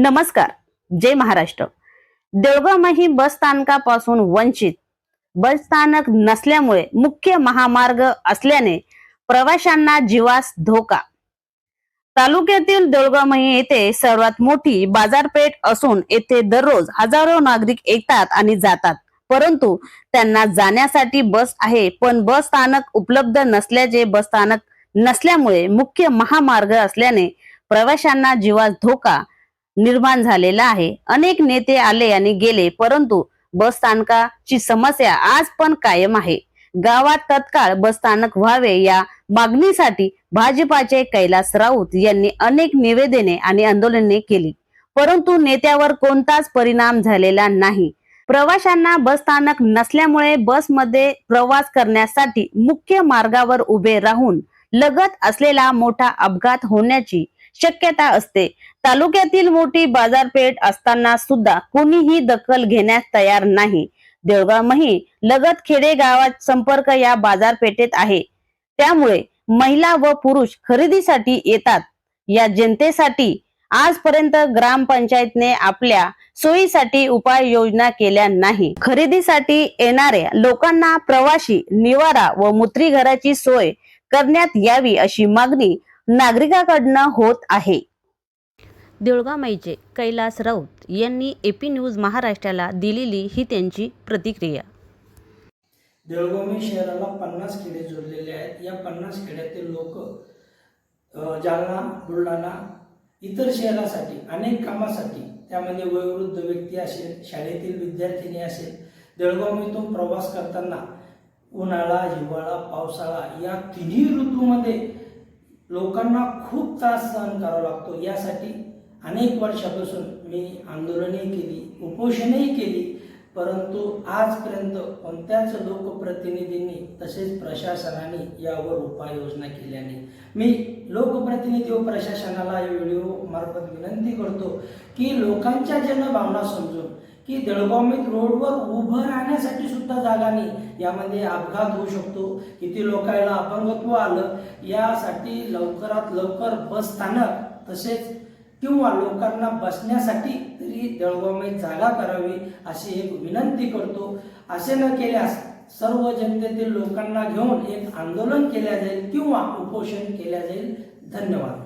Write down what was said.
नमस्कार. जय महाराष्ट्र. देऊळगाव बस स्थानकापासून वंचित. बस स्थानक नसल्यामुळे मुख्य महामार्ग असल्याने प्रवाशांना जीवास धोका. तालुक्यातील देऊळगाव येथे सर्वात मोठी बाजारपेठ असून येथे दररोज हजारो नागरिक येतात आणि जातात, परंतु त्यांना जाण्यासाठी बस आहे, पण बस स्थानक उपलब्ध नसल्याचे बस स्थानक नसल्यामुळे मुख्य महामार्ग असल्याने प्रवाशांना जीवास धोका निर्माण झालेला आहे. अनेक नेते आले आणि गेले, परंतु बस स्थानकाची समस्या आज पण कायम आहे. गावात तत्काळ बस स्थानक व्हावे या मागणीसाठी भाजपाचे कैलास राऊत यांनी अनेक निवेदने आणि आंदोलने केली, परंतु नेत्यावर कोणताच परिणाम झालेला नाही. प्रवाशांना बस स्थानक नसल्यामुळे बसमध्ये प्रवास करण्यासाठी मुख्य मार्गावर उभे राहून लगत असलेला मोठा अपघात होण्याची शक्यता असते. तालुक्यातील मोठी बाजारपेठ असताना सुद्धा कोणीही दखल घेण्यास तयार नाही. देऊळगाव लगत खेडे गावात संपर्क या बाजारपेठेत आहे, त्यामुळे महिला व पुरुष खरेदीसाठी येतात. या जनतेसाठी आजपर्यंत ग्रामपंचायतने आपल्या सोयीसाठी उपाययोजना केल्या नाही. खरेदीसाठी येणाऱ्या लोकांना प्रवासी निवारा व मुत्रीघराची सोय करण्यात यावी अशी मागणी नागरिकांकडून होत आहे. देऊळगावचे कैलास राऊत यांनी AP न्यूज महाराष्ट्राला दिलेली ही त्यांची प्रतिक्रिया. देऊळगाव शहराला 50 खेडे जोडलेले आहेत. या 50 खेड्यातील लोक जालना, बुलढाणा, इतर शहरासाठी अनेक कामासाठी, त्यामध्ये वयोवृद्ध व्यक्ती असेल, शाळेतील विद्यार्थिनी असेल, देऊळगाव प्रवास करताना उन्हाळा, हिवाळा, पावसाळा या तिन्ही ऋतूमध्ये लोकांना खूप त्रास सहन करावा लागतो. यासाठी अनेक वर्षापासून मी आंदोलनही केली, उपोषणही केली, परंतु आजपर्यंत कोणत्याच लोकप्रतिनिधींनी तसेच प्रशासनाने यावर उपाययोजना केल्या नाही. मी लोकप्रतिनिधी व प्रशासनाला या व्हिडिओ मार्फत विनंती करतो की लोकांच्या जनभावना समजून की देऊळगाव रोडवर उभं राहण्यासाठी सुद्धा जागा नाही, यामध्ये अपघात होऊ शकतो, किती लोकांना अपंगत्व आलं, यासाठी लवकरात लवकर बस स्थानक तसेच किंवा लोकांना बसण्यासाठी तरी देऊळगाव जागा करावी अशी एक विनंती करतो. असे न केल्यास सर्व जनतेतील लोकांना घेऊन एक आंदोलन केले जाईल किंवा उपोषण केले जाईल. धन्यवाद.